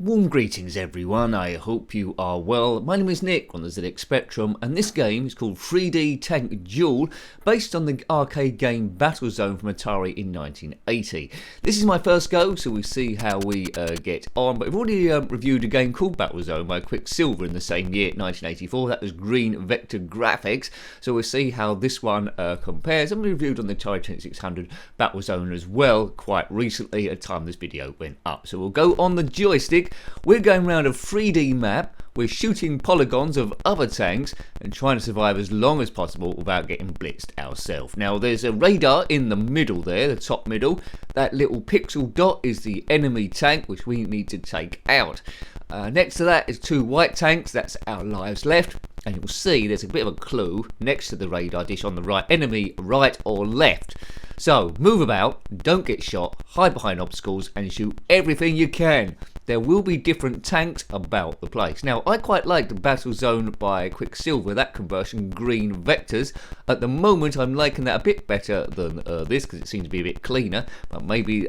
Warm greetings everyone, I hope you are well. My name is Nick on the ZX Spectrum and this game is called 3D Tank Duel, based on the arcade game Battlezone from Atari in 1980. This is my first go, so we'll see how we get on, but we've already reviewed a game called Battlezone by Quicksilver in the same year, 1984. That was green vector graphics, so we'll see how this one compares. And we reviewed on the Atari 2600 Battlezone as well quite recently at the time this video went up. So we'll go on the joystick. We're going around a 3D map, we're shooting polygons of other tanks and trying to survive as long as possible without getting blitzed ourselves. Now there's a radar in the middle there, the top middle. That little pixel dot is the enemy tank which we need to take out. Next to that is two white tanks, that's our lives left. And you'll see there's a bit of a clue next to the radar dish on the right, enemy right or left. So move about, don't get shot, hide behind obstacles and shoot everything you can. There will be different tanks about the place. Now I quite like the Battlezone by Quicksilver, that conversion, green vectors. At the moment I'm liking that a bit better than this because it seems to be a bit cleaner, but maybe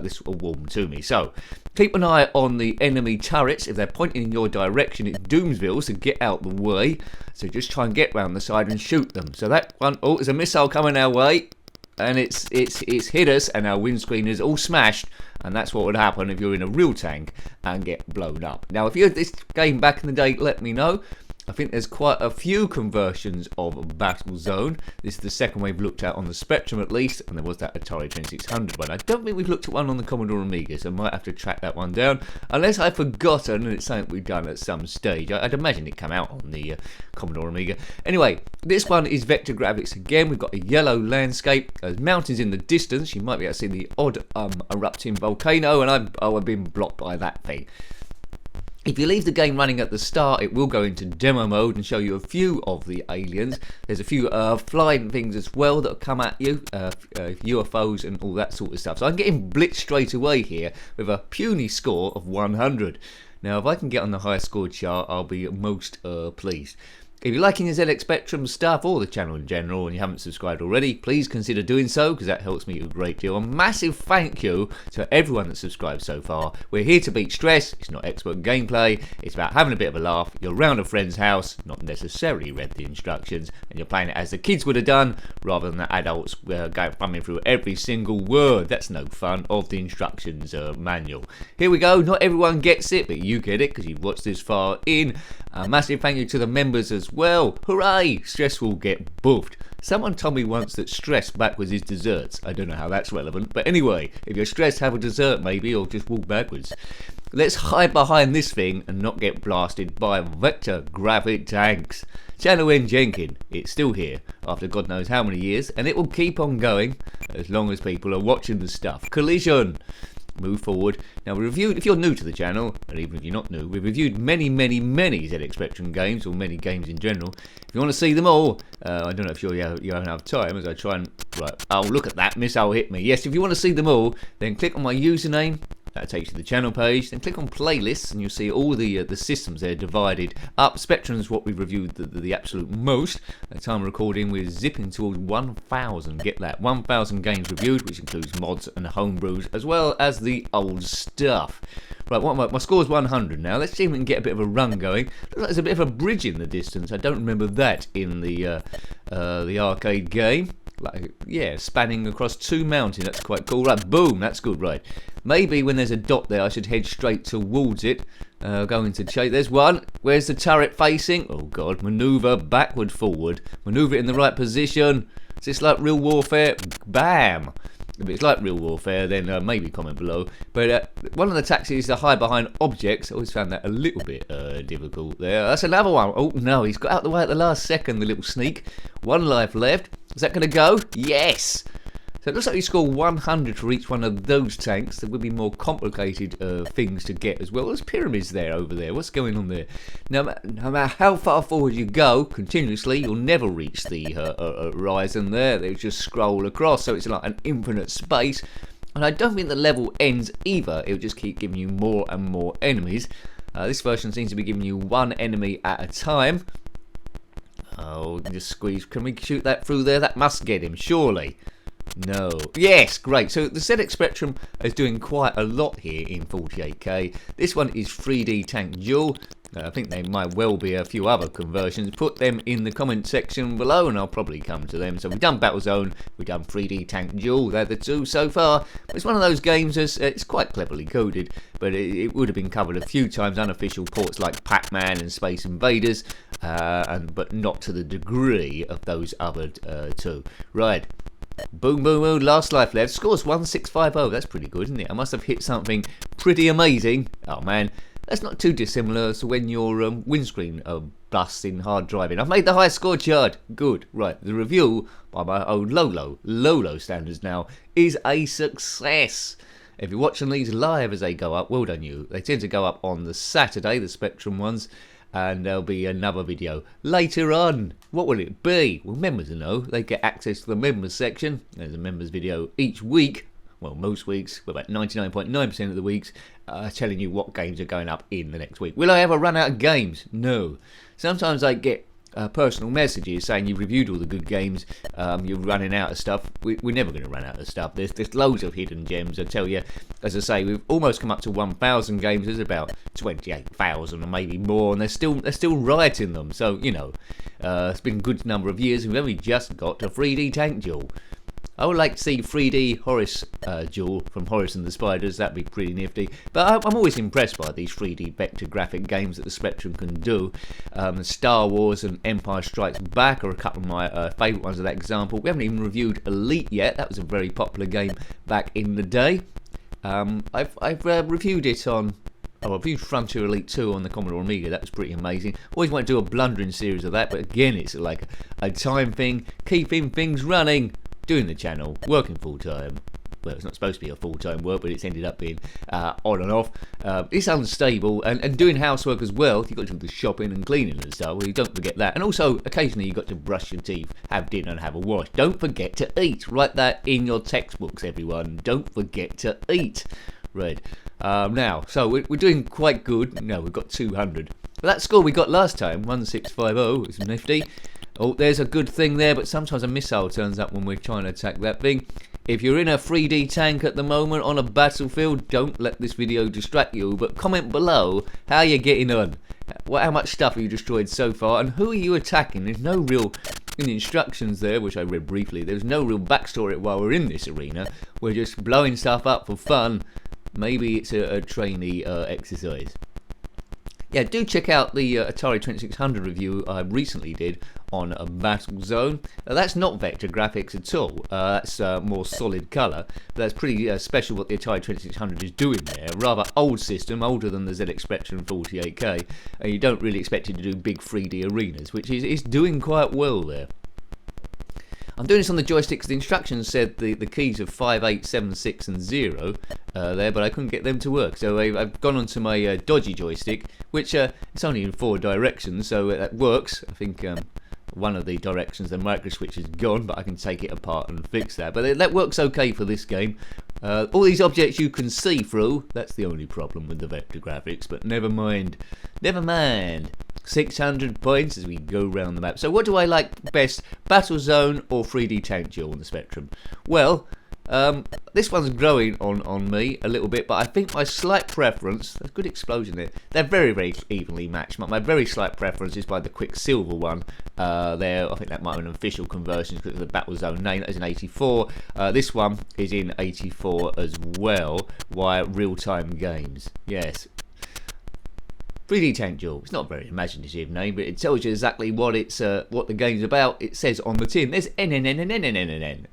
this will warm to me. So keep an eye on the enemy turrets. If they're pointing in your direction, it's Doomsville, so get out the way. So just try and get round the side and shoot them. So that one, oh, there's a missile coming our way. And it's hit us and our windscreen is all smashed, and that's what would happen if you're in a real tank and get blown up. Now if you had this game back in the day, let me know. I think there's quite a few conversions of Battlezone. This is the second we've looked at on the Spectrum at least, and there was that Atari 2600 one. I don't think we've looked at one on the Commodore Amiga, so I might have to track that one down, unless I've forgotten and it's something we've done at some stage. I'd imagine it came out on the Commodore Amiga. Anyway, this one is vector graphics again. We've got a yellow landscape, there's mountains in the distance. You might be able to see the odd erupting volcano, and I've been blocked by that thing. If you leave the game running at the start, it will go into demo mode and show you a few of the aliens. There's a few flying things as well that come at you, UFOs and all that sort of stuff. So I'm getting blitzed straight away here with a puny score of 100. Now if I can get on the high score chart, I'll be most pleased. If you're liking the ZX Spectrum stuff or the channel in general and you haven't subscribed already, please consider doing so because that helps me a great deal. A massive thank you to everyone that's subscribed so far. We're here to beat stress. It's not expert gameplay. It's about having a bit of a laugh. You're around a friend's house, not necessarily read the instructions, and you're playing it as the kids would have done rather than the adults thumbing through every single word. That's no fun of the instructions manual. Here we go. Not everyone gets it, but you get it because you've watched this far in. A massive thank you to the members as well. Hooray! Stress will get boofed. Someone told me once that stress backwards is desserts. I don't know how that's relevant, but anyway, if you're stressed, have a dessert maybe, or just walk backwards. Let's hide behind this thing and not get blasted by vector graphic tanks. Channel Jenkins, it's still here after God knows how many years, and it will keep on going as long as people are watching the stuff. Collision. Move forward. Now we reviewed, if you're new to the channel, and even if you're not new, we've reviewed many ZX Spectrum games, or many games in general. If you want to see them all, I don't know if you have enough time as I try and, right, oh look at that, missile hit me. Yes, if you want to see them all, then click on my username. That takes you to the channel page. Then click on playlists and you'll see all the systems there divided up. Spectrum is what we've reviewed the absolute most. At the time of recording, we're zipping towards 1,000. Get that, 1,000 games reviewed, which includes mods and homebrews as well as the old stuff. Right, my score's 100 now. Let's see if we can get a bit of a run going. Looks like there's a bit of a bridge in the distance. I don't remember that in the arcade game. Like, yeah, spanning across two mountains. That's quite cool. Right, boom, that's good. Right, maybe when there's a dot there I should head straight towards it. Going to chase. There's one. Where's the turret facing? Oh god, maneuver backward forward, maneuver it in the right position. Is this like real warfare? Bam. If it's like real warfare, then maybe comment below. But one of the tactics is to hide behind objects. I always found that a little bit difficult there. That's another one. Oh no, he's got out the way at the last second, the little sneak. One life left. Is that going to go? Yes! So it looks like you score 100 for each one of those tanks. There will be more complicated things to get as well. There's pyramids there over there. What's going on there? No matter how far forward you go, continuously, you'll never reach the horizon there. They just scroll across, so it's like an infinite space. And I don't think the level ends either. It'll just keep giving you more and more enemies. This version seems to be giving you one enemy at a time. Oh, just squeeze. Can we shoot that through there? That must get him, surely. No. Yes, great. So the ZX Spectrum is doing quite a lot here in 48K. This one is 3D Tank Duel. I think there might well be a few other conversions. Put them in the comment section below and I'll probably come to them. So we've done BattleZone, we've done 3D Tank Duel. They're the two so far. It's one of those games that's it's quite cleverly coded, but it would have been covered a few times. Unofficial ports like Pac-Man and Space Invaders, but not to the degree of those other two. Right. Boom, boom, boom, last life left. Scores 1650. That's pretty good, isn't it? I must have hit something pretty amazing. Oh, man. That's not too dissimilar to when your windscreen busts in hard driving. I've made the high score chart. Good. Right. The review, by my own Lolo standards now, is a success. If you're watching these live as they go up, well done you. They tend to go up on the Saturday, the Spectrum ones. And there'll be another video later on. What will it be? Well, members will know. They get access to the members section. There's a members video each week. Well, most weeks, about 99.9% of the weeks, telling you what games are going up in the next week. Will I ever run out of games? No. Sometimes I get personal messages saying you've reviewed all the good games, you're running out of stuff. We're never going to run out of stuff. There's loads of hidden gems. I tell you, as I say, we've almost come up to 1,000 games. There's about 28,000 or maybe more, and they're still writing them. So you know, it's been a good number of years. We've only just got to 3D Tank Duel. I would like to see 3D Horace Duel from Horace and the Spiders. That'd be pretty nifty. But I'm always impressed by these 3D vector graphic games that the Spectrum can do. Star Wars and Empire Strikes Back are a couple of my favourite ones of that example. We haven't even reviewed Elite yet. That was a very popular game back in the day. I've reviewed it on... Oh, I reviewed Frontier Elite 2 on the Commodore Amiga. That was pretty amazing. Always want to do a blundering series of that, but again, it's like a time thing, keeping things running. Doing the channel, working full time. Well, it's not supposed to be a full-time work, but it's ended up being on and off. It's unstable, and doing housework as well. You've got to do the shopping and cleaning and stuff. Well, you don't forget that. And also, occasionally, you've got to brush your teeth, have dinner, and have a wash. Don't forget to eat. Write that in your textbooks, everyone. Don't forget to eat. Right. Now, so we're doing quite good. No, we've got 200. But that score we got last time, 1650, is nifty. Oh, there's a good thing there, but sometimes a missile turns up when we're trying to attack that thing. If you're in a 3D tank at the moment on a battlefield, don't let this video distract you, but comment below how you're getting on. How much stuff have you destroyed so far, and who are you attacking? There's no real, in the instructions there, which I read briefly, there's no real backstory while we're in this arena. We're just blowing stuff up for fun. Maybe it's a trainee exercise. Yeah, do check out the Atari 2600 review I recently did on a BattleZone. That's not vector graphics at all. That's more solid colour. That's pretty special what the Atari 2600 is doing there. Rather old system, older than the ZX Spectrum 48K. And you don't really expect it to do big 3D arenas, which is doing quite well there. I'm doing this on the joystick because the instructions said the keys of 5, 8, 7, 6 and 0 there, but I couldn't get them to work. So I've gone onto my dodgy joystick, which it's only in 4 directions, so that works. I think one of the directions, the micro switch is gone, but I can take it apart and fix that. But that works okay for this game. All these objects you can see through, that's the only problem with the vector graphics, but never mind. Never mind. 600 points as we go around the map. So what do I like best, BattleZone or 3D Tank Duel on the Spectrum? Well, this one's growing on me a little bit, but I think my slight preference, there's a good explosion there, they're very, very evenly matched. My very slight preference is by the Quicksilver one. There, I think that might have an official conversion because of the BattleZone name. That is in 84. This one is in 84 as well. Why Realtime Games? Yes. 3D Tank Duel. It's not a very imaginative name, but it tells you exactly what what the game's about. It says on the tin. There's N.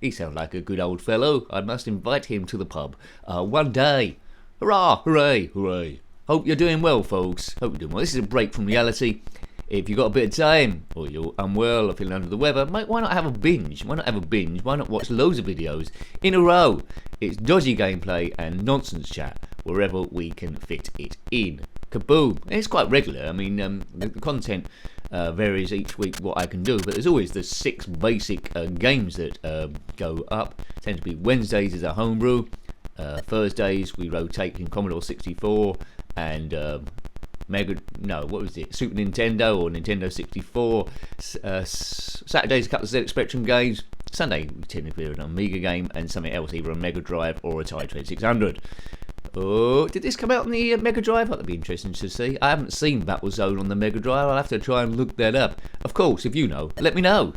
He sounds like a good old fellow. I must invite him to the pub one day. Hurrah! Hooray! Hooray! Hope you're doing well, folks. Hope you're doing well. This is a break from reality. If you've got a bit of time, or you're unwell or feeling under the weather, why not have a binge? Why not have a binge? Why not watch loads of videos in a row? It's dodgy gameplay and nonsense chat wherever we can fit it in. Kaboom! It's quite regular. I mean, the content varies each week what I can do, but there's always the 6 basic games that go up. Tend to be Wednesdays is a homebrew. Thursdays we rotate in Commodore 64 and Super Nintendo or Nintendo 64. Saturdays a couple of ZX Spectrum games. Sunday we tend to be on Amiga game, and something else, either a Mega Drive or a Atari 2600. Oh, did this come out on the Mega Drive? That'd be interesting to see. I haven't seen Battlezone on the Mega Drive. I'll have to try and look that up. Of course, if you know, let me know.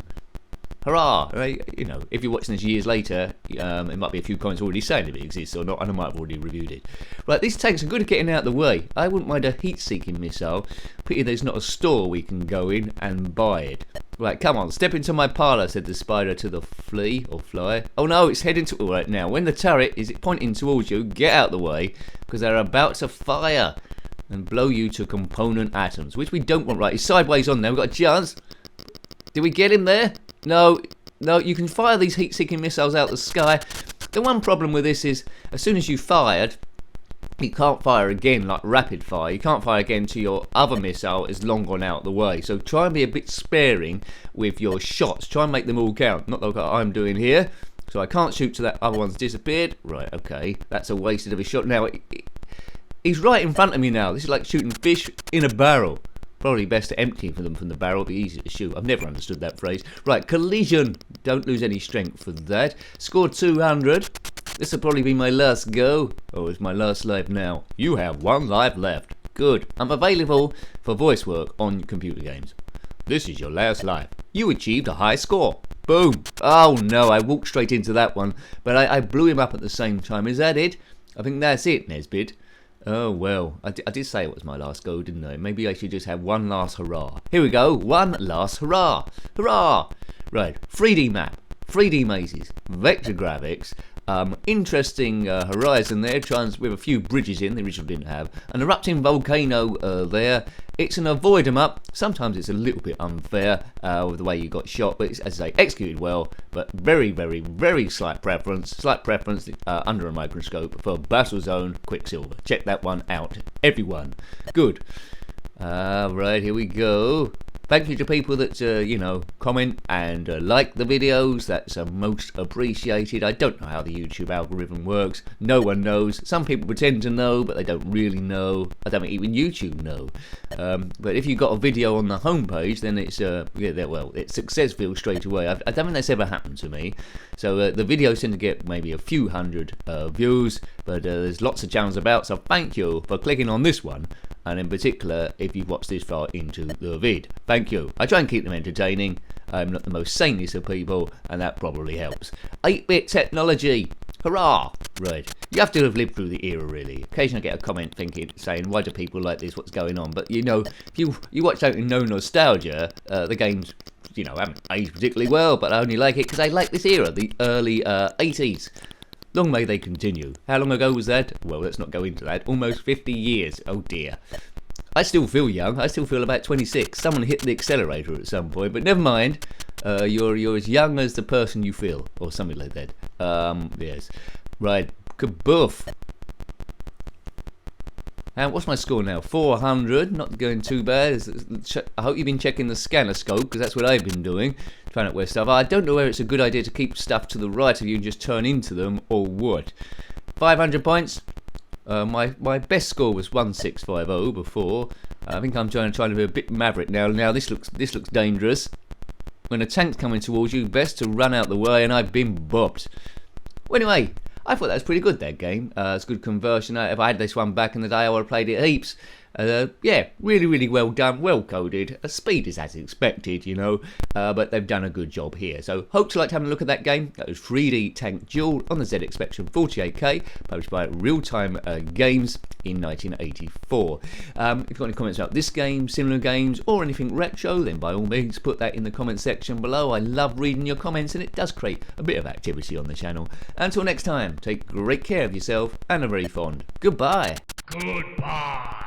Hurrah! Right? You know, if you're watching this years later, it might be a few comments already saying if it exists or not, and I might have already reviewed it. Right, these tanks are good at getting out of the way. I wouldn't mind a heat-seeking missile. Pity there's not a store we can go in and buy it. Right, come on, step into my parlour, said the spider to the flea, or fly. Oh no, it's heading to... Right, now, when the turret is pointing towards you, get out of the way, because they're about to fire and blow you to component atoms, which we don't want. Right, he's sideways on there. We've got a chance. Did we get him there? No, you can fire these heat-seeking missiles out the sky. The one problem with this is, as soon as you fired, you can't fire again like rapid fire. You can't fire again till your other missile is long gone out the way. So try and be a bit sparing with your shots. Try and make them all count. Not like I'm doing here. So I can't shoot till that other one's disappeared. Right, okay. That's a wasted of a shot. Now, he's right in front of me now. This is like shooting fish in a barrel. Probably best to empty them from the barrel, it'll be easier to shoot. I've never understood that phrase. Right, collision. Don't lose any strength for that. Scored 200. This will probably be my last go. Oh, it's my last life now. You have 1 life left. Good. I'm available for voice work on computer games. This is your last life. You achieved a high score. Boom. Oh no, I walked straight into that one, but I blew him up at the same time. Is that it? I think that's it, Nesbit. Oh well, I did say it was my last go, didn't I? Maybe I should just have one last hurrah. Here we go, one last hurrah. Hurrah! Right, 3D map, 3D mazes, vector graphics, interesting horizon there, with a few bridges in, the original didn't have, an erupting volcano there. It's an avoid 'em up. Sometimes it's a little bit unfair with the way you got shot, but it's, as I say, executed well, but very, very, very slight preference under a microscope for Battlezone Quicksilver. Check that one out, everyone. Good. Right, here we go. Thank you to people that, comment and like the videos. That's most appreciated. I don't know how the YouTube algorithm works. No one knows. Some people pretend to know, but they don't really know. I don't think even YouTube know. But if you've got a video on the homepage, then it's, it's successful straight away. I don't think that's ever happened to me. So the videos tend to get maybe a few hundred views, but there's lots of channels about, so thank you for clicking on this one. And in particular, if you've watched this far into the vid. Thank you. I try and keep them entertaining. I'm not the most sanest of people, and that probably helps. 8-bit technology. Hurrah! Right. You have to have lived through the era, really. Occasionally I get a comment saying, why do people like this? What's going on? But, if you watch out in no nostalgia, the games, haven't aged particularly well, but I only like it because I like this era, the early 80s. Long may they continue. How long ago was that? Well, let's not go into that. Almost 50 years. Oh dear. I still feel young. I still feel about 26. Someone hit the accelerator at some point, but never mind. You're as young as the person you feel, or something like that. Yes. Right. Kaboof. And what's my score now? 400. Not going too bad. I hope you've been checking the scanner scope, because that's what I've been doing. Trying out where stuff. I don't know whether it's a good idea to keep stuff to the right of you and just turn into them, or what. 500 points. My best score was 1650 before. I think I'm trying to be a bit maverick now. Now this looks dangerous. When a tank's coming towards you, best to run out the way, and I've been bopped. Well, anyway, I thought that was pretty good, that game. It's good conversion. If I had this one back in the day, I would have played it heaps. Yeah, really, really well done, well coded. Speed is as expected, but they've done a good job here. So, hope you liked having a look at that game. That was 3D Tank Duel on the ZX Spectrum 48K, published by Realtime Games in 1984. If you've got any comments about this game, similar games, or anything retro, then by all means put that in the comment section below. I love reading your comments, and it does create a bit of activity on the channel. Until next time, take great care of yourself, and a very fond goodbye. Goodbye.